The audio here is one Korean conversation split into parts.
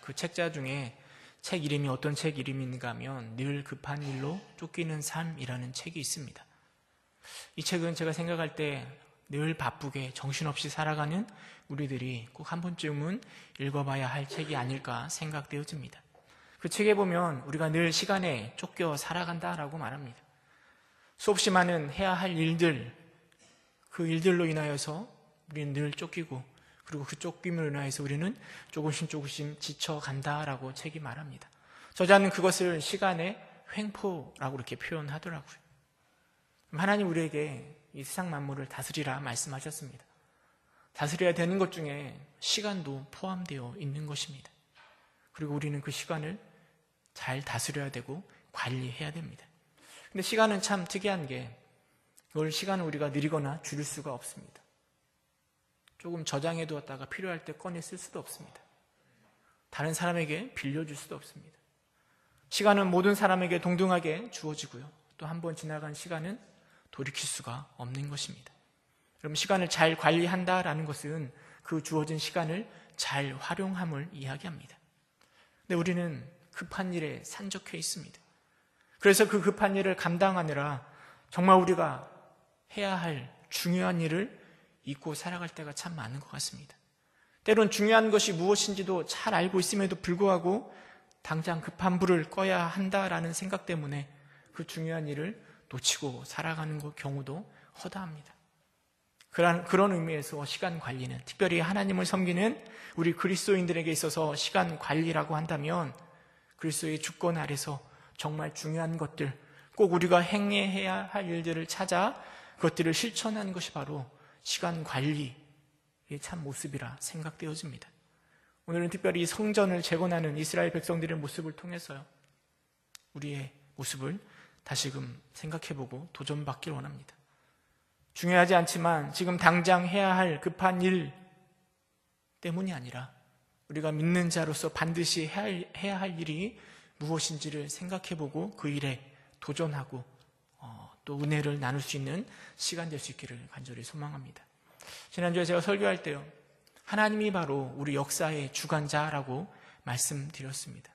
그 책자 중에 책 이름이 어떤 책 이름인가 하면 늘 급한 일로 쫓기는 삶이라는 책이 있습니다. 이 책은 제가 생각할 때 늘 바쁘게 정신없이 살아가는 우리들이 꼭 한 번쯤은 읽어봐야 할 책이 아닐까 생각되어집니다. 그 책에 보면 우리가 늘 시간에 쫓겨 살아간다라고 말합니다. 수없이 많은 해야 할 일들, 그 일들로 인하여서 우리는 늘 쫓기고, 그리고 그 쫓김으로 인하여서 우리는 조금씩 지쳐간다라고 책이 말합니다. 저자는 그것을 시간의 횡포라고 이렇게 표현하더라고요. 하나님 우리에게 이 세상 만물을 다스리라 말씀하셨습니다. 다스려야 되는 것 중에 시간도 포함되어 있는 것입니다. 그리고 우리는 그 시간을 잘 다스려야 되고 관리해야 됩니다. 근데 시간은 참 특이한 게, 이걸 시간을 우리가 느리거나 줄일 수가 없습니다. 조금 저장해 두었다가 필요할 때 꺼내 쓸 수도 없습니다. 다른 사람에게 빌려줄 수도 없습니다. 시간은 모든 사람에게 동등하게 주어지고요. 또 한 번 지나간 시간은 돌이킬 수가 없는 것입니다. 여러분, 시간을 잘 관리한다라는 것은 그 주어진 시간을 잘 활용함을 이야기합니다. 근데 우리는 급한 일에 산적해 있습니다. 그래서 그 급한 일을 감당하느라 정말 우리가 해야 할 중요한 일을 잊고 살아갈 때가 참 많은 것 같습니다. 때론 중요한 것이 무엇인지도 잘 알고 있음에도 불구하고 당장 급한 불을 꺼야 한다라는 생각 때문에 그 중요한 일을 놓치고 살아가는 경우도 허다합니다. 그런 의미에서 시간 관리는, 특별히 하나님을 섬기는 우리 그리스도인들에게 있어서 시간 관리라고 한다면 그리스도의 주권 아래서 정말 중요한 것들, 꼭 우리가 행해야 할 일들을 찾아 그것들을 실천하는 것이 바로 시간 관리의 참 모습이라 생각되어집니다. 오늘은 특별히 성전을 재건하는 이스라엘 백성들의 모습을 통해서요, 우리의 모습을 다시금 생각해보고 도전받길 원합니다. 중요하지 않지만 지금 당장 해야 할 급한 일 때문이 아니라 우리가 믿는 자로서 반드시 해야 할 일이 무엇인지를 생각해보고 그 일에 도전하고 또 은혜를 나눌 수 있는 시간 될 수 있기를 간절히 소망합니다. 지난주에 제가 설교할 때요, 하나님이 바로 우리 역사의 주관자라고 말씀드렸습니다.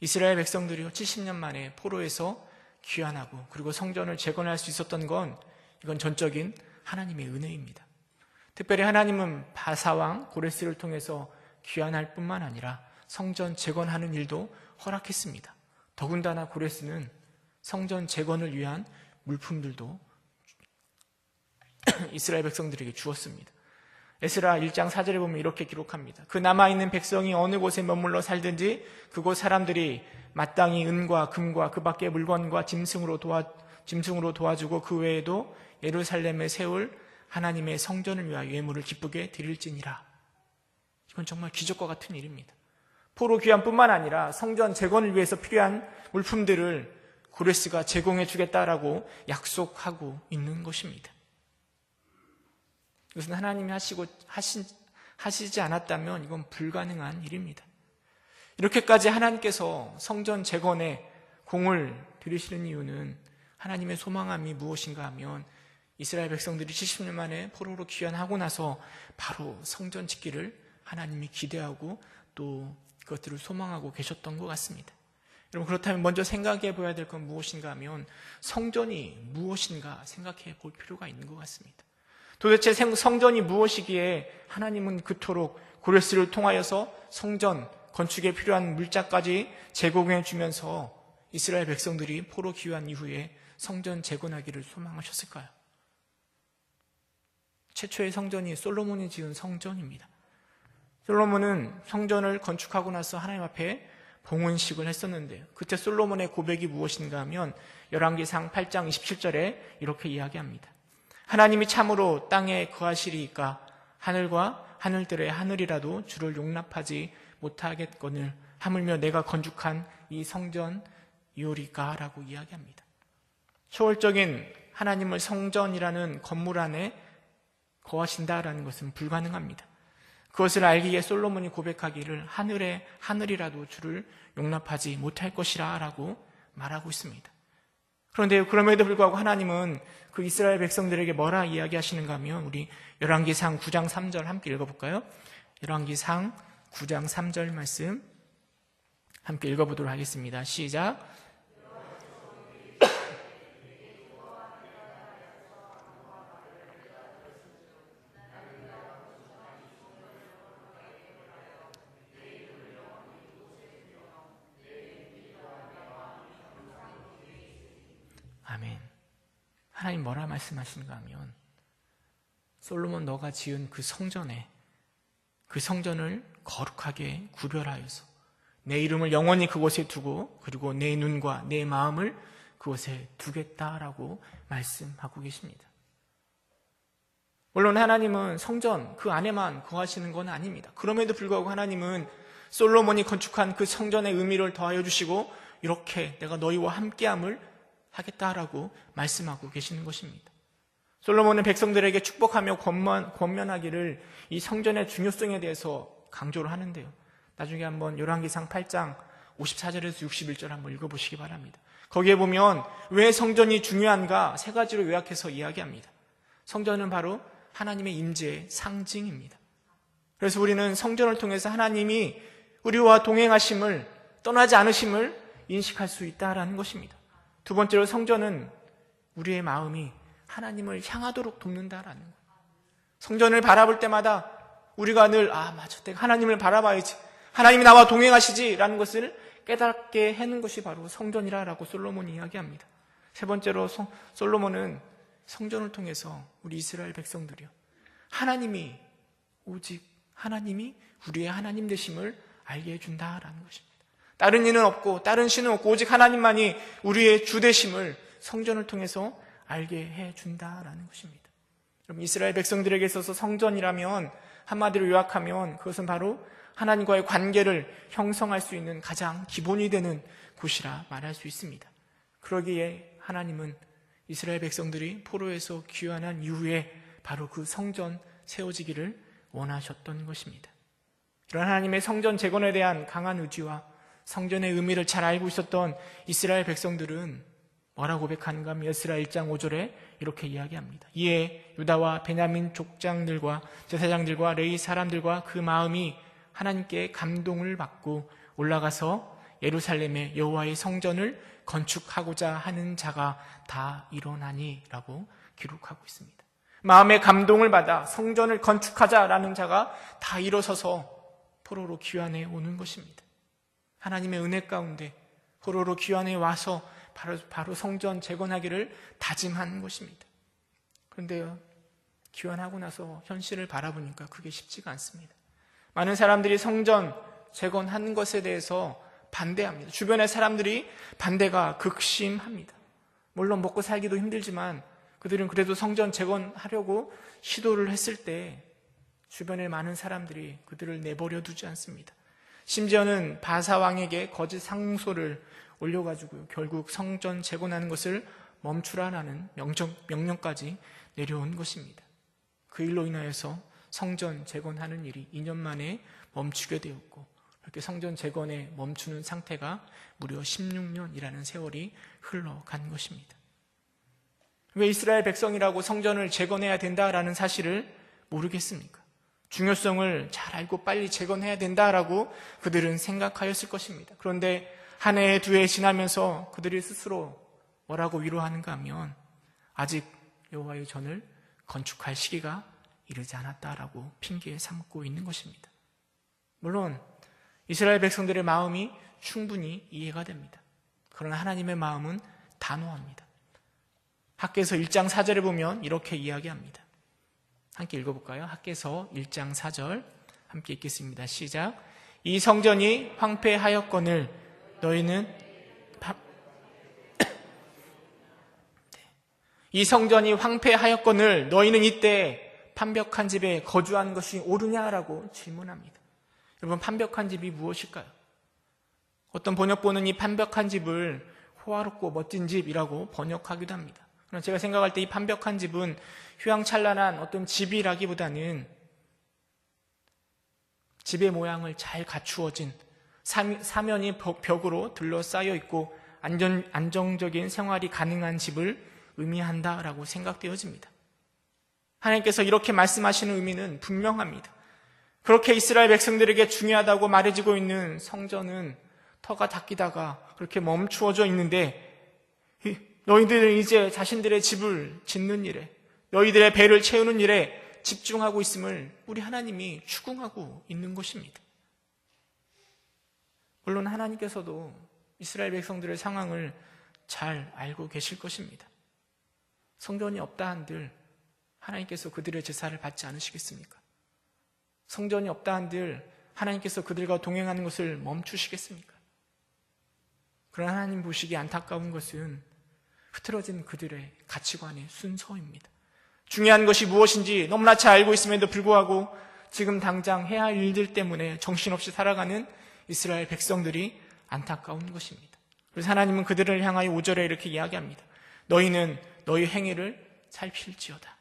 이스라엘 백성들이요, 70년 만에 포로에서 귀환하고 그리고 성전을 재건할 수 있었던 건, 이건 전적인 하나님의 은혜입니다. 특별히 하나님은 바사왕 고레스를 통해서 귀환할 뿐만 아니라 성전 재건하는 일도 허락했습니다. 더군다나 고레스는 성전 재건을 위한 물품들도 이스라엘 백성들에게 주었습니다. 에스라 1장 4절에 보면 이렇게 기록합니다. 그 남아있는 백성이 어느 곳에 머물러 살든지 그곳 사람들이 마땅히 은과 금과 그 밖의 물건과 짐승으로 도와주고 그 외에도 예루살렘에 세울 하나님의 성전을 위하여 예물을 기쁘게 드릴지니라. 이건 정말 기적과 같은 일입니다. 포로 귀환뿐만 아니라 성전 재건을 위해서 필요한 물품들을 고레스가 제공해 주겠다라고 약속하고 있는 것입니다. 이것은 하나님이 하시지 않았다면 이건 불가능한 일입니다. 이렇게까지 하나님께서 성전 재건에 공을 들이시는 이유는 하나님의 소망함이 무엇인가 하면 이스라엘 백성들이 70년 만에 포로로 귀환하고 나서 바로 성전 짓기를 하나님이 기대하고 또 그것들을 소망하고 계셨던 것 같습니다. 여러분, 그렇다면 먼저 생각해 봐야 될 건 무엇인가 하면 성전이 무엇인가 생각해 볼 필요가 있는 것 같습니다. 도대체 성전이 무엇이기에 하나님은 그토록 고레스를 통하여서 성전 건축에 필요한 물자까지 제공해 주면서 이스라엘 백성들이 포로 귀환 이후에 성전 재건하기를 소망하셨을까요? 최초의 성전이 솔로몬이 지은 성전입니다. 솔로몬은 성전을 건축하고 나서 하나님 앞에 봉헌식을 했었는데요, 그때 솔로몬의 고백이 무엇인가 하면 열왕기상 8장 27절에 이렇게 이야기합니다. 하나님이 참으로 땅에 거하시리이까 하늘과 하늘들의 하늘이라도 주를 용납하지 못하겠거늘 하물며 내가 건축한 이 성전이오리까 라고 이야기합니다. 초월적인 하나님을 성전이라는 건물 안에 거하신다라는 것은 불가능합니다. 그것을 알기에 솔로몬이 고백하기를 하늘의 하늘이라도 주를 용납하지 못할 것이라 라고 말하고 있습니다. 그런데 그럼에도 불구하고 하나님은 그 이스라엘 백성들에게 뭐라 이야기하시는가 하면 우리 열왕기상 9장 3절 함께 읽어볼까요? 열왕기상 9장 3절 말씀 함께 읽어보도록 하겠습니다. 시작. 아멘. 하나님 뭐라 말씀하시는가 하면 솔로몬 너가 지은 그 성전에 그 성전을 거룩하게 구별하여서 내 이름을 영원히 그곳에 두고 그리고 내 눈과 내 마음을 그곳에 두겠다라고 말씀하고 계십니다. 물론 하나님은 성전 그 안에만 거하시는 건 아닙니다. 그럼에도 불구하고 하나님은 솔로몬이 건축한 그 성전의 의미를 더하여 주시고 이렇게 내가 너희와 함께함을 하겠다라고 말씀하고 계시는 것입니다. 솔로몬은 백성들에게 축복하며 권면하기를 이 성전의 중요성에 대해서 강조를 하는데요. 나중에 한번 열왕기상 8장 54절에서 61절 한번 읽어보시기 바랍니다. 거기에 보면 왜 성전이 중요한가 세 가지로 요약해서 이야기합니다. 성전은 바로 하나님의 임재의 상징입니다. 그래서 우리는 성전을 통해서 하나님이 우리와 동행하심을 떠나지 않으심을 인식할 수 있다라는 것입니다. 두 번째로 성전은 우리의 마음이 하나님을 향하도록 돕는다라는 거예요. 성전을 바라볼 때마다 우리가 늘 맞아, 내가 하나님을 바라봐야지, 하나님이 나와 동행하시지라는 것을 깨닫게 해는 것이 바로 성전이라고 솔로몬이 이야기합니다. 세 번째로 솔로몬은 성전을 통해서 우리 이스라엘 백성들이요, 하나님이 오직 하나님이 우리의 하나님 되심을 알게 해준다라는 것입니다. 다른 이는 없고 다른 신은 없고 오직 하나님만이 우리의 주 되심을 성전을 통해서 알게 해준다라는 것입니다. 여러분, 이스라엘 백성들에게 있어서 성전이라면 한마디로 요약하면 그것은 바로 하나님과의 관계를 형성할 수 있는 가장 기본이 되는 곳이라 말할 수 있습니다. 그러기에 하나님은 이스라엘 백성들이 포로에서 귀환한 이후에 바로 그 성전 세워지기를 원하셨던 것입니다. 이런 하나님의 성전 재건에 대한 강한 의지와 성전의 의미를 잘 알고 있었던 이스라엘 백성들은 뭐라고 고백하는가 하면 에스라 1장 5절에 이렇게 이야기합니다. 이에 유다와 베냐민 족장들과 제사장들과 레위 사람들과 그 마음이 하나님께 감동을 받고 올라가서 예루살렘의 여호와의 성전을 건축하고자 하는 자가 다 일어나니 라고 기록하고 있습니다. 마음의 감동을 받아 성전을 건축하자라는 자가 다 일어서서 포로로 귀환해 오는 것입니다. 하나님의 은혜 가운데 포로로 귀환해 와서 바로 성전 재건하기를 다짐한 것입니다. 그런데요, 귀환하고 나서 현실을 바라보니까 그게 쉽지가 않습니다. 많은 사람들이 성전 재건하는 것에 대해서 반대합니다. 주변의 사람들이 반대가 극심합니다. 물론 먹고 살기도 힘들지만 그들은 그래도 성전 재건하려고 시도를 했을 때 주변의 많은 사람들이 그들을 내버려 두지 않습니다. 심지어는 바사 왕에게 거짓 상소를 올려가지고 결국 성전 재건하는 것을 멈추라는 명령까지 내려온 것입니다. 그 일로 인하여서 성전 재건하는 일이 2년 만에 멈추게 되었고, 이렇게 성전 재건에 멈추는 상태가 무려 16년이라는 세월이 흘러간 것입니다. 왜 이스라엘 백성이라고 성전을 재건해야 된다라는 사실을 모르겠습니까? 중요성을 잘 알고 빨리 재건해야 된다라고 그들은 생각하였을 것입니다. 그런데 한 해, 두 해 지나면서 그들이 스스로 뭐라고 위로하는가 하면 아직 여호와의 전을 건축할 시기가 이르지 않았다라고 핑계 삼고 있는 것입니다. 물론 이스라엘 백성들의 마음이 충분히 이해가 됩니다. 그러나 하나님의 마음은 단호합니다. 학개서 1장 4절에 보면 이렇게 이야기합니다. 함께 읽어볼까요? 학개서 1장 4절 함께 읽겠습니다. 시작. 이 성전이 황폐하였거늘 너희는 이 성전이 황폐하였거늘 너희는 이때 판벽한 집에 거주하는 것이 옳으냐라고 질문합니다. 여러분, 판벽한 집이 무엇일까요? 어떤 번역본은 이 판벽한 집을 호화롭고 멋진 집이라고 번역하기도 합니다. 그러나 제가 생각할 때 이 판벽한 집은 휘황찬란한 어떤 집이라기보다는 집의 모양을 잘 갖추어진 사면이 벽으로 둘러싸여 있고 안정적인 생활이 가능한 집을 의미한다라고 생각되어집니다. 하나님께서 이렇게 말씀하시는 의미는 분명합니다. 그렇게 이스라엘 백성들에게 중요하다고 말해지고 있는 성전은 터가 닦이다가 그렇게 멈추어져 있는데 너희들은 이제 자신들의 집을 짓는 일에, 너희들의 배를 채우는 일에 집중하고 있음을 우리 하나님이 추궁하고 있는 것입니다. 물론 하나님께서도 이스라엘 백성들의 상황을 잘 알고 계실 것입니다. 성전이 없다 한들 하나님께서 그들의 제사를 받지 않으시겠습니까? 성전이 없다 한들 하나님께서 그들과 동행하는 것을 멈추시겠습니까? 그러나 하나님 보시기에 안타까운 것은 흐트러진 그들의 가치관의 순서입니다. 중요한 것이 무엇인지 너무나 잘 알고 있음에도 불구하고 지금 당장 해야 할 일들 때문에 정신없이 살아가는 이스라엘 백성들이 안타까운 것입니다. 그래서 하나님은 그들을 향하여 5절에 이렇게 이야기합니다. 너희는 너희 행위를 살필지어다.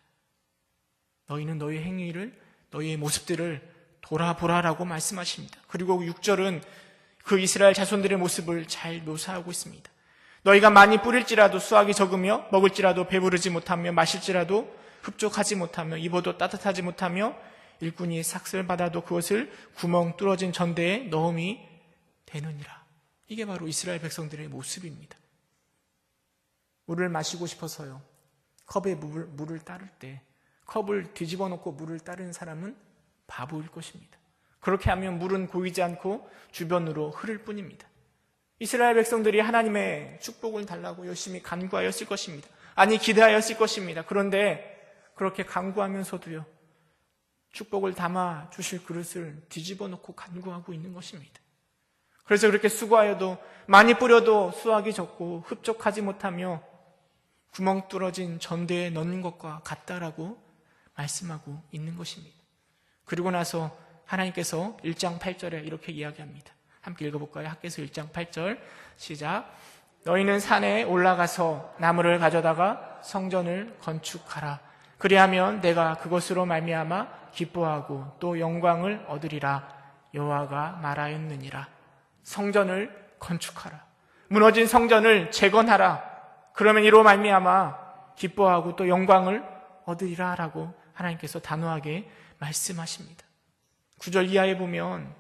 너희는 너희 행위를, 너희의 모습들을 돌아보라라고 말씀하십니다. 그리고 6절은 그 이스라엘 자손들의 모습을 잘 묘사하고 있습니다. 너희가 많이 뿌릴지라도 수확이 적으며 먹을지라도 배부르지 못하며 마실지라도 흡족하지 못하며 입어도 따뜻하지 못하며 일꾼이 삭슬 받아도 그것을 구멍 뚫어진 전대에 넣음이 되느니라. 이게 바로 이스라엘 백성들의 모습입니다. 물을 마시고 싶어서요, 컵에 물을 따를 때 컵을 뒤집어 놓고 물을 따르는 사람은 바보일 것입니다. 그렇게 하면 물은 고이지 않고 주변으로 흐를 뿐입니다. 이스라엘 백성들이 하나님의 축복을 달라고 열심히 간구하였을 것입니다. 아니, 기대하였을 것입니다. 그런데 그렇게 간구하면서도요, 축복을 담아 주실 그릇을 뒤집어 놓고 간구하고 있는 것입니다. 그래서 그렇게 수고하여도 많이 뿌려도 수확이 적고 흡족하지 못하며 구멍 뚫어진 전대에 넣는 것과 같다라고 말씀하고 있는 것입니다. 그리고 나서 하나님께서 1장 8절에 이렇게 이야기합니다. 함께 읽어볼까요? 학개서 1장 8절 시작. 너희는 산에 올라가서 나무를 가져다가 성전을 건축하라. 그리하면 내가 그것으로 말미암아 기뻐하고 또 영광을 얻으리라. 여호와가 말하였느니라. 성전을 건축하라. 무너진 성전을 재건하라. 그러면 이로 말미암아 기뻐하고 또 영광을 얻으리라 라고 하나님께서 단호하게 말씀하십니다. 9절 이하에 보면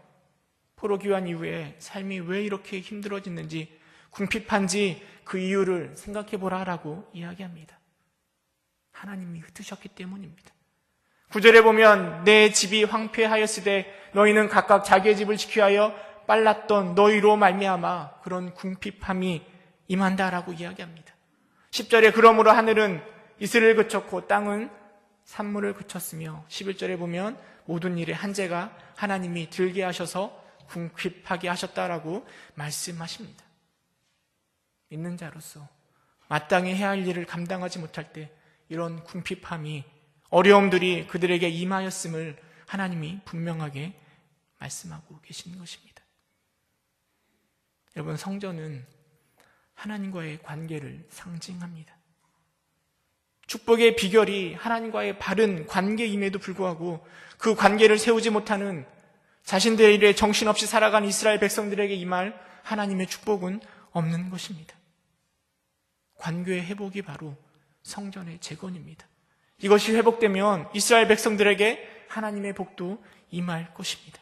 포로 귀환 이후에 삶이 왜 이렇게 힘들어졌는지, 궁핍한지 그 이유를 생각해 보라라고 이야기합니다. 하나님이 흩으셨기 때문입니다. 9절에 보면 내 집이 황폐하였으되 너희는 각각 자기의 집을 지키하여 빨랐던 너희로 말미암아 그런 궁핍함이 임한다라고 이야기합니다. 10절에 그러므로 하늘은 이슬을 그쳤고 땅은 산물을 그쳤으며 11절에 보면 모든 일에 한재가 하나님이 들게 하셔서 궁핍하게 하셨다라고 말씀하십니다. 믿는 자로서 마땅히 해야 할 일을 감당하지 못할 때 이런 궁핍함이, 어려움들이 그들에게 임하였음을 하나님이 분명하게 말씀하고 계시는 것입니다. 여러분, 성전은 하나님과의 관계를 상징합니다. 축복의 비결이 하나님과의 바른 관계임에도 불구하고 그 관계를 세우지 못하는 자신들의 일에 정신없이 살아간 이스라엘 백성들에게 임할 하나님의 축복은 없는 것입니다. 관계의 회복이 바로 성전의 재건입니다. 이것이 회복되면 이스라엘 백성들에게 하나님의 복도 임할 것입니다.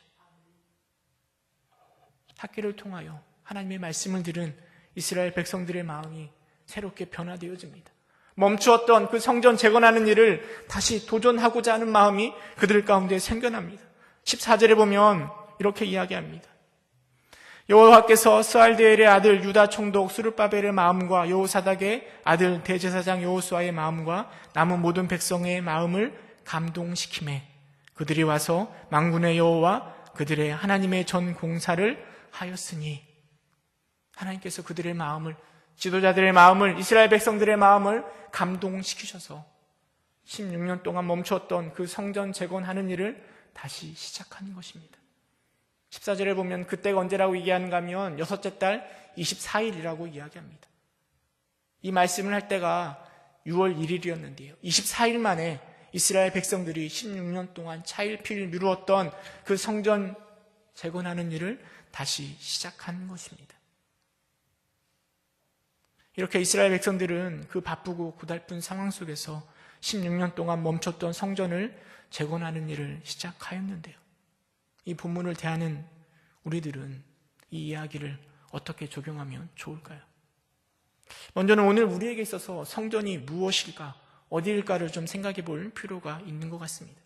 학기를 통하여 하나님의 말씀을 들은 이스라엘 백성들의 마음이 새롭게 변화되어집니다. 멈추었던 그 성전 재건하는 일을 다시 도전하고자 하는 마음이 그들 가운데 생겨납니다. 14절에 보면 이렇게 이야기합니다. 여호와께서 스알디엘의 아들 유다 총독 스룹바벨의 마음과 여호사닥의 아들 대제사장 여호수아의 마음과 남은 모든 백성의 마음을 감동시키매 그들이 와서 만군의 여호와 그들의 하나님의 전 공사를 하였으니, 하나님께서 그들의 마음을, 지도자들의 마음을, 이스라엘 백성들의 마음을 감동시키셔서 16년 동안 멈췄던 그 성전 재건하는 일을 다시 시작하는 것입니다. 14절에 보면 그때가 언제라고 얘기하는가 하면 여섯째 달 24일이라고 이야기합니다. 이 말씀을 할 때가 6월 1일이었는데요. 24일 만에 이스라엘 백성들이 16년 동안 차일피일 미루었던 그 성전 재건하는 일을 다시 시작하는 것입니다. 이렇게 이스라엘 백성들은 그 바쁘고 고달픈 상황 속에서 16년 동안 멈췄던 성전을 재건하는 일을 시작하였는데요. 이 본문을 대하는 우리들은 이 이야기를 어떻게 적용하면 좋을까요? 먼저는 오늘 우리에게 있어서 성전이 무엇일까, 어디일까를 좀 생각해 볼 필요가 있는 것 같습니다.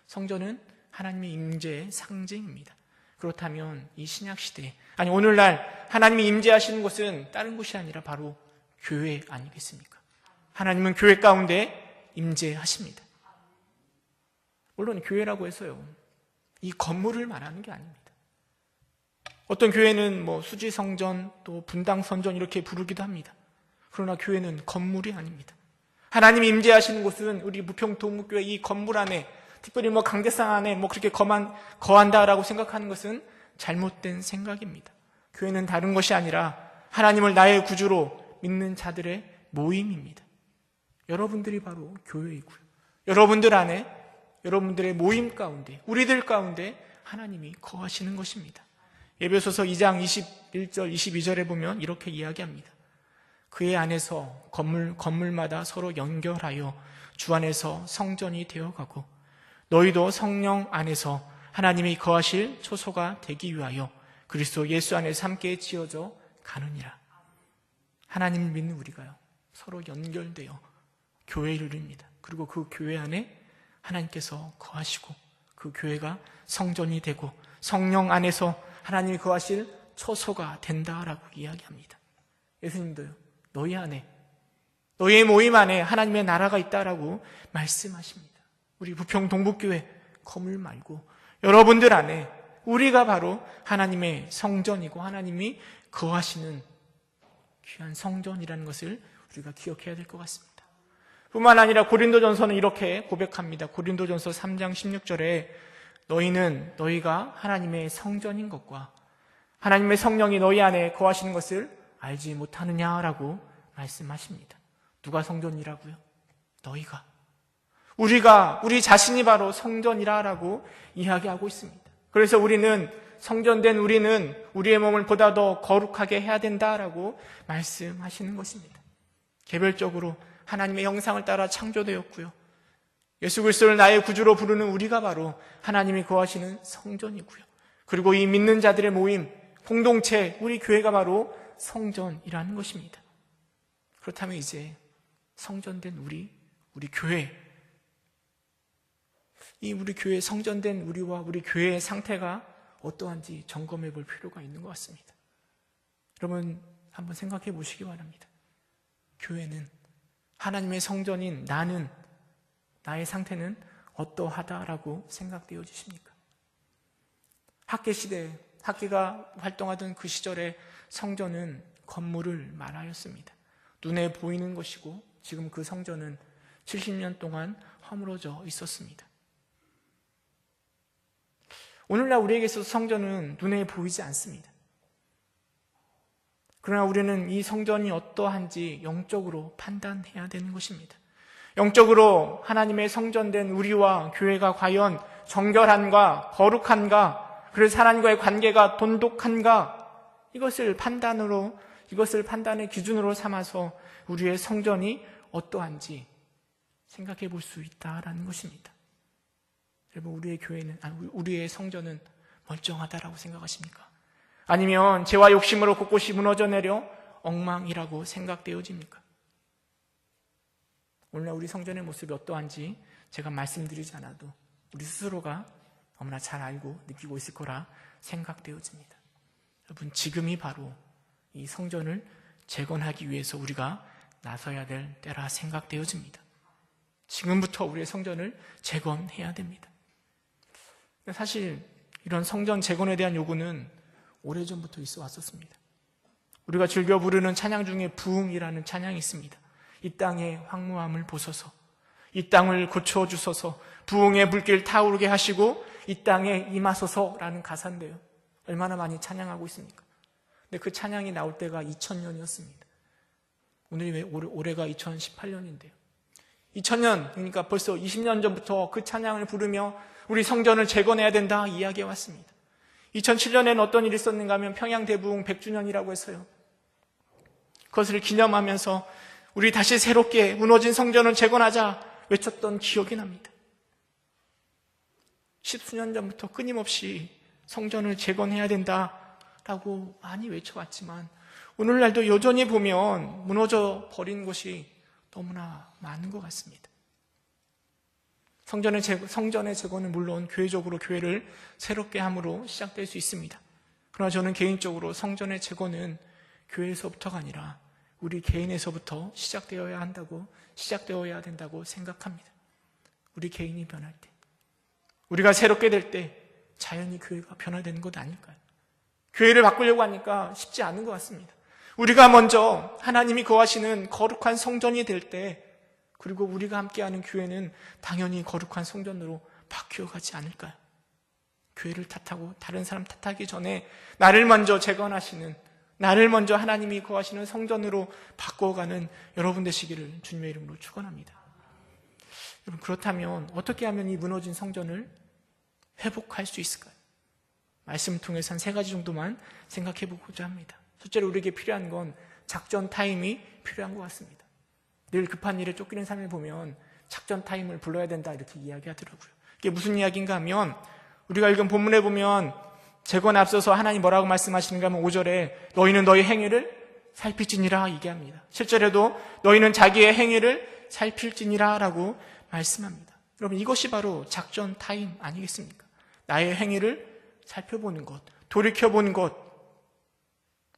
성전은 하나님의 임재의 상징입니다. 그렇다면 이 신약시대, 아니 오늘날 하나님이 임재하시는 곳은 다른 곳이 아니라 바로 교회 아니겠습니까? 하나님은 교회 가운데 임재하십니다. 물론 교회라고 해서요, 이 건물을 말하는 게 아닙니다. 어떤 교회는 수지성전, 또 분당선전 이렇게 부르기도 합니다. 그러나 교회는 건물이 아닙니다. 하나님이 임재하시는 곳은 우리 부평동국교회 이 건물 안에, 특별히 강대상 안에 그렇게 거한다라고 생각하는 것은 잘못된 생각입니다. 교회는 다른 것이 아니라 하나님을 나의 구주로 믿는 자들의 모임입니다. 여러분들이 바로 교회이고요. 여러분들 안에, 여러분들의 모임 가운데, 우리들 가운데 하나님이 거하시는 것입니다. 에베소서 2장 21절, 22절에 보면 이렇게 이야기합니다. 그의 안에서 건물마다 서로 연결하여 주 안에서 성전이 되어가고 너희도 성령 안에서 하나님이 거하실 초소가 되기 위하여 그리스도 예수 안에서 함께 지어져 가느니라. 하나님을 믿는 우리가요, 서로 연결되어 교회를 이룹니다. 그리고 그 교회 안에 하나님께서 거하시고 그 교회가 성전이 되고 성령 안에서 하나님이 거하실 초소가 된다라고 이야기합니다. 예수님도요, 너희 안에, 너희의 모임 안에 하나님의 나라가 있다라고 말씀하십니다. 우리 부평 동북교회 건물 말고 여러분들 안에 우리가 바로 하나님의 성전이고 하나님이 거하시는 귀한 성전이라는 것을 우리가 기억해야 될 것 같습니다. 뿐만 아니라 고린도전서는 이렇게 고백합니다. 고린도전서 3장 16절에 너희가 하나님의 성전인 것과 하나님의 성령이 너희 안에 거하시는 것을 알지 못하느냐라고 말씀하십니다. 누가 성전이라고요? 너희가. 우리 자신이 바로 성전이라고 이야기하고 있습니다. 그래서 성전된 우리는 우리의 몸을 보다 더 거룩하게 해야 된다라고 말씀하시는 것입니다. 개별적으로 하나님의 형상을 따라 창조되었고요, 예수 그리스도를 나의 구주로 부르는 우리가 바로 하나님이 거하시는 성전이고요, 그리고 이 믿는 자들의 모임, 공동체, 우리 교회가 바로 성전이라는 것입니다. 그렇다면 이제 성전된 우리 교회, 우리 교회 성전된 우리와 우리 교회의 상태가 어떠한지 점검해 볼 필요가 있는 것 같습니다. 여러분 한번 생각해 보시기 바랍니다. 교회는 하나님의 성전인 나의 상태는 어떠하다라고 생각되어지십니까? 학계가 활동하던 그 시절에 성전은 건물을 말하였습니다. 눈에 보이는 것이고 지금 그 성전은 70년 동안 허물어져 있었습니다. 오늘날 우리에게 있어서 성전은 눈에 보이지 않습니다. 그러나 우리는 이 성전이 어떠한지 영적으로 판단해야 되는 것입니다. 영적으로 하나님의 성전된 우리와 교회가 과연 정결한가, 거룩한가, 그래서 하나님과의 관계가 돈독한가, 이것을 판단의 기준으로 삼아서 우리의 성전이 어떠한지 생각해 볼 수 있다라는 것입니다. 여러분, 우리의 성전은 멀쩡하다라고 생각하십니까? 아니면 죄와 욕심으로 곳곳이 무너져 내려 엉망이라고 생각되어집니까? 오늘날 우리 성전의 모습이 어떠한지 제가 말씀드리지 않아도 우리 스스로가 너무나 잘 알고 느끼고 있을 거라 생각되어집니다. 여러분, 지금이 바로 이 성전을 재건하기 위해서 우리가 나서야 될 때라 생각되어집니다. 지금부터 우리의 성전을 재건해야 됩니다. 사실 이런 성전 재건에 대한 요구는 오래전부터 있어 왔었습니다. 우리가 즐겨 부르는 찬양 중에 부흥이라는 찬양이 있습니다. 이 땅의 황무함을 보소서, 이 땅을 고쳐주소서, 부흥의 불길 타오르게 하시고 이 땅에 임하소서라는 가사인데요, 얼마나 많이 찬양하고 있습니까? 근데 그 찬양이 나올 때가 2000년이었습니다. 올해가 2018년인데요. 2000년, 그러니까 벌써 20년 전부터 그 찬양을 부르며 우리 성전을 재건해야 된다 이야기해 왔습니다. 2007년에는 어떤 일이 있었는가 하면 평양대부흥 100주년이라고 해서요, 그것을 기념하면서 우리 다시 새롭게 무너진 성전을 재건하자 외쳤던 기억이 납니다. 10수년 전부터 끊임없이 성전을 재건해야 된다 라고 많이 외쳐왔지만 오늘날도 여전히 보면 무너져 버린 곳이 너무나 많은 것 같습니다. 성전의 재건은 물론 교회적으로 교회를 새롭게 함으로 시작될 수 있습니다. 그러나 저는 개인적으로 성전의 재건은 교회에서부터가 아니라 우리 개인에서부터 시작되어야 된다고 생각합니다. 우리 개인이 변할 때, 우리가 새롭게 될 때 자연히 교회가 변화되는 것 아닐까요? 교회를 바꾸려고 하니까 쉽지 않은 것 같습니다. 우리가 먼저 하나님이 거하시는 거룩한 성전이 될 때, 그리고 우리가 함께하는 교회는 당연히 거룩한 성전으로 바뀌어가지 않을까요? 교회를 탓하고 다른 사람 탓하기 전에 나를 먼저 재건하시는, 나를 먼저 하나님이 거하시는 성전으로 바꿔가는 여러분 되시기를 주님의 이름으로 축원합니다. 여러분, 그렇다면 어떻게 하면 이 무너진 성전을 회복할 수 있을까요? 말씀을 통해서 한 3가지 정도만 생각해 보고자 합니다. 첫째로 우리에게 필요한 건 작전 타임이 필요한 것 같습니다. 늘 급한 일에 쫓기는 삶을 보면 작전 타임을 불러야 된다 이렇게 이야기하더라고요. 이게 무슨 이야기인가 하면 우리가 읽은 본문에 보면 재건에 앞서서 하나님 뭐라고 말씀하시는가 하면 5절에 너희는 너희 행위를 살필지니라 얘기합니다. 7절에도 너희는 자기의 행위를 살필지니라 라고 말씀합니다. 여러분, 이것이 바로 작전 타임 아니겠습니까? 나의 행위를 살펴보는 것, 돌이켜보는 것.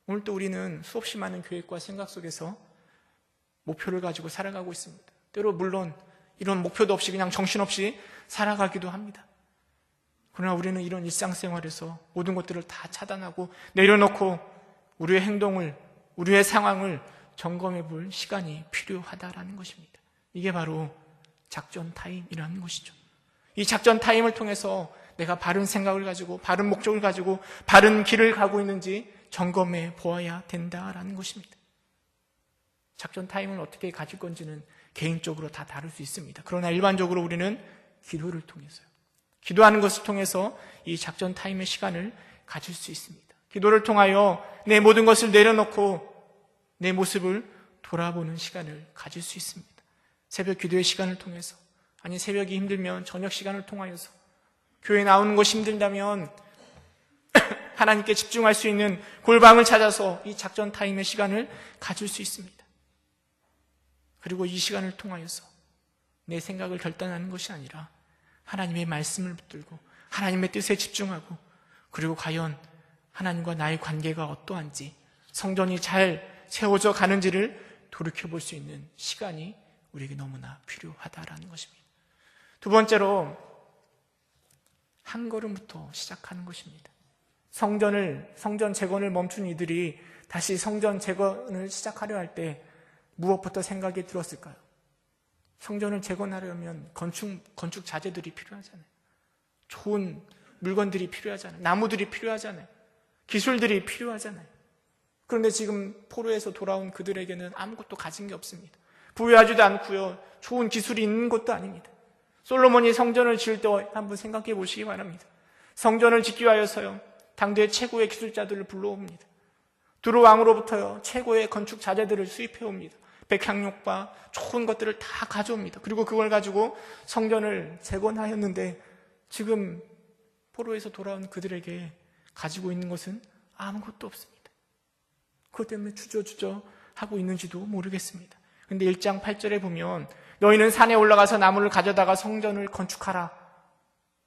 오늘 또 우리는 수없이 많은 계획과 생각 속에서 목표를 가지고 살아가고 있습니다. 때로 물론 이런 목표도 없이 그냥 정신없이 살아가기도 합니다. 그러나 우리는 이런 일상생활에서 모든 것들을 다 차단하고 내려놓고 우리의 행동을, 우리의 상황을 점검해 볼 시간이 필요하다라는 것입니다. 이게 바로 작전 타임이라는 것이죠. 이 작전 타임을 통해서 내가 바른 생각을 가지고 바른 목적을 가지고 바른 길을 가고 있는지 점검해 보아야 된다라는 것입니다. 작전 타임을 어떻게 가질 건지는 개인적으로 다 다를 수 있습니다. 그러나 일반적으로 우리는 기도를 통해서요. 기도하는 것을 통해서 이 작전 타임의 시간을 가질 수 있습니다. 기도를 통하여 내 모든 것을 내려놓고 내 모습을 돌아보는 시간을 가질 수 있습니다. 새벽 기도의 시간을 통해서, 아니 새벽이 힘들면 저녁 시간을 통하여서, 교회 나오는 것이 힘들다면 하나님께 집중할 수 있는 골방을 찾아서 이 작전 타임의 시간을 가질 수 있습니다. 그리고 이 시간을 통하여서 내 생각을 결단하는 것이 아니라 하나님의 말씀을 붙들고 하나님의 뜻에 집중하고, 그리고 과연 하나님과 나의 관계가 어떠한지, 성전이 잘 세워져 가는지를 돌이켜볼 수 있는 시간이 우리에게 너무나 필요하다라는 것입니다. 두 번째로 한 걸음부터 시작하는 것입니다. 성전 재건을 멈춘 이들이 다시 성전 재건을 시작하려 할 때 무엇부터 생각이 들었을까요? 성전을 재건하려면 건축 자재들이 필요하잖아요. 좋은 물건들이 필요하잖아요. 나무들이 필요하잖아요. 기술들이 필요하잖아요. 그런데 지금 포로에서 돌아온 그들에게는 아무것도 가진 게 없습니다. 부유하지도 않고요, 좋은 기술이 있는 것도 아닙니다. 솔로몬이 성전을 지을 때 한번 생각해 보시기 바랍니다. 성전을 짓기 위하여서요, 당대 최고의 기술자들을 불러옵니다. 두루 왕으로부터요, 최고의 건축 자재들을 수입해 옵니다. 백향목과 좋은 것들을 다 가져옵니다. 그리고 그걸 가지고 성전을 재건하였는데 지금 포로에서 돌아온 그들에게 가지고 있는 것은 아무것도 없습니다. 그것 때문에 주저주저 하고 있는지도 모르겠습니다. 근데 1장 8절에 보면 너희는 산에 올라가서 나무를 가져다가 성전을 건축하라.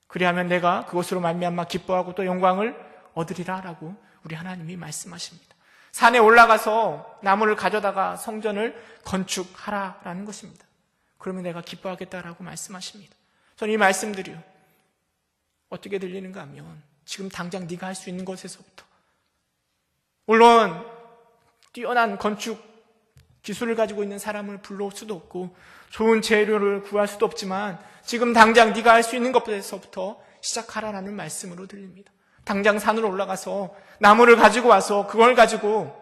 그리하면 내가 그것으로 말미암아 기뻐하고 또 영광을 얻으리라 라고 우리 하나님이 말씀하십니다. 산에 올라가서 나무를 가져다가 성전을 건축하라라는 것입니다. 그러면 내가 기뻐하겠다라고 말씀하십니다. 저는 이 말씀들이요, 어떻게 들리는가 하면 지금 당장 네가 할 수 있는 것에서부터, 물론 뛰어난 건축 기술을 가지고 있는 사람을 불러올 수도 없고 좋은 재료를 구할 수도 없지만 지금 당장 네가 할 수 있는 것에서부터 시작하라라는 말씀으로 들립니다. 당장 산으로 올라가서 나무를 가지고 와서 그걸 가지고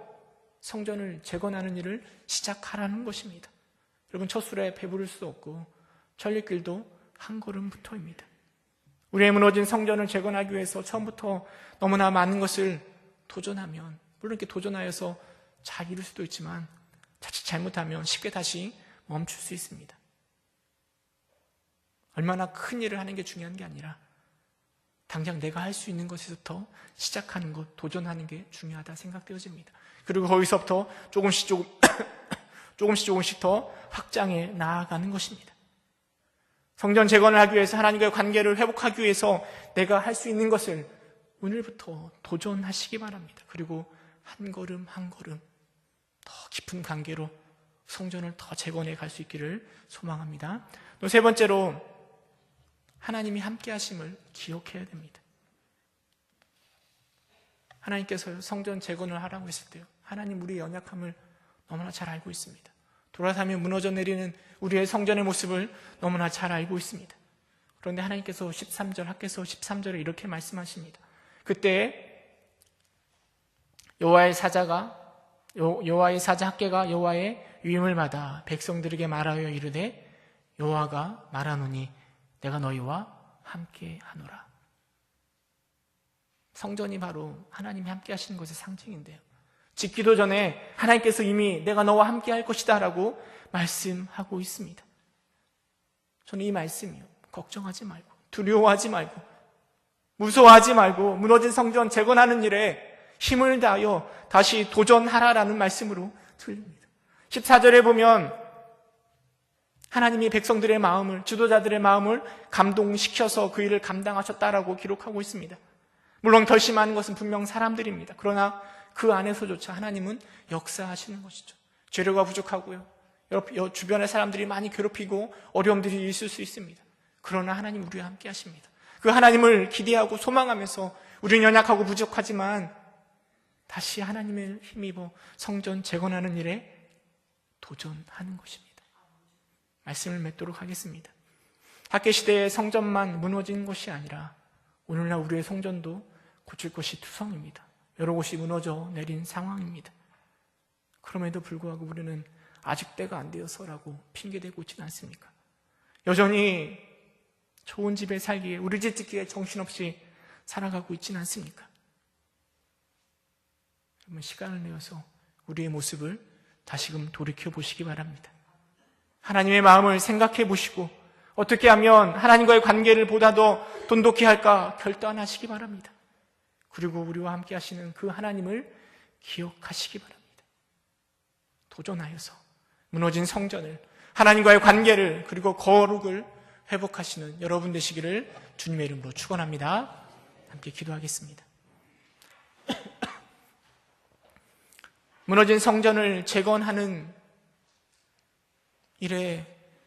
성전을 재건하는 일을 시작하라는 것입니다. 여러분, 첫 술에 배부를 수 없고 천리길도 한 걸음부터입니다. 우리의 무너진 성전을 재건하기 위해서 처음부터 너무나 많은 것을 도전하면, 물론 이렇게 도전하여서 잘 이룰 수도 있지만 자칫 잘못하면 쉽게 다시 멈출 수 있습니다. 얼마나 큰 일을 하는 게 중요한 게 아니라 당장 내가 할 수 있는 것에서부터 시작하는 것, 도전하는 게 중요하다 생각되어집니다. 그리고 거기서부터 조금씩 더 확장해 나아가는 것입니다. 성전 재건을 하기 위해서, 하나님과의 관계를 회복하기 위해서 내가 할 수 있는 것을 오늘부터 도전하시기 바랍니다. 그리고 한 걸음 한 걸음 더 깊은 관계로 성전을 더 재건해 갈 수 있기를 소망합니다. 또 세 번째로, 하나님이 함께 하심을 기억해야 됩니다. 하나님께서 성전 재건을 하라고 했을 때요, 하나님 우리의 연약함을 너무나 잘 알고 있습니다. 돌아서며 무너져 내리는 우리의 성전의 모습을 너무나 잘 알고 있습니다. 그런데 하나님께서 학개서 13절에 이렇게 말씀하십니다. 그때 여호와의 사자 학개가 여호와의 위임을 받아 백성들에게 말하여 이르되, 여호와가 말하노니 내가 너희와 함께 하노라. 성전이 바로 하나님이 함께 하시는 것의 상징인데요, 짓기도 전에 하나님께서 이미 내가 너와 함께 할 것이다 라고 말씀하고 있습니다. 저는 이 말씀이요, 걱정하지 말고, 두려워하지 말고, 무서워하지 말고, 무너진 성전 재건하는 일에 힘을 다하여 다시 도전하라라는 말씀으로 들립니다. 14절에 보면 하나님이 백성들의 마음을, 지도자들의 마음을 감동시켜서 그 일을 감당하셨다라고 기록하고 있습니다. 물론 결심하는 것은 분명 사람들입니다. 그러나 그 안에서조차 하나님은 역사하시는 것이죠. 재료가 부족하고요, 주변의 사람들이 많이 괴롭히고 어려움들이 있을 수 있습니다. 그러나 하나님 우리와 함께 하십니다. 그 하나님을 기대하고 소망하면서, 우리는 연약하고 부족하지만 다시 하나님을 힘입어 성전 재건하는 일에 도전하는 것입니다. 말씀을 맺도록 하겠습니다. 학개시대의 성전만 무너진 것이 아니라 오늘날 우리의 성전도 고칠 것이 투성입니다. 여러 곳이 무너져 내린 상황입니다. 그럼에도 불구하고 우리는 아직 때가 안 되어서라고 핑계대고 있지는 않습니까? 여전히 좋은 집에 살기에, 우리 집 짓기에 정신없이 살아가고 있지는 않습니까? 여러분, 시간을 내어서 우리의 모습을 다시금 돌이켜보시기 바랍니다. 하나님의 마음을 생각해 보시고 어떻게 하면 하나님과의 관계를 보다 더 돈독히 할까 결단하시기 바랍니다. 그리고 우리와 함께 하시는 그 하나님을 기억하시기 바랍니다. 도전하여서 무너진 성전을, 하나님과의 관계를, 그리고 거룩을 회복하시는 여러분 되시기를 주님의 이름으로 축원합니다. 함께 기도하겠습니다. 무너진 성전을 재건하는 일에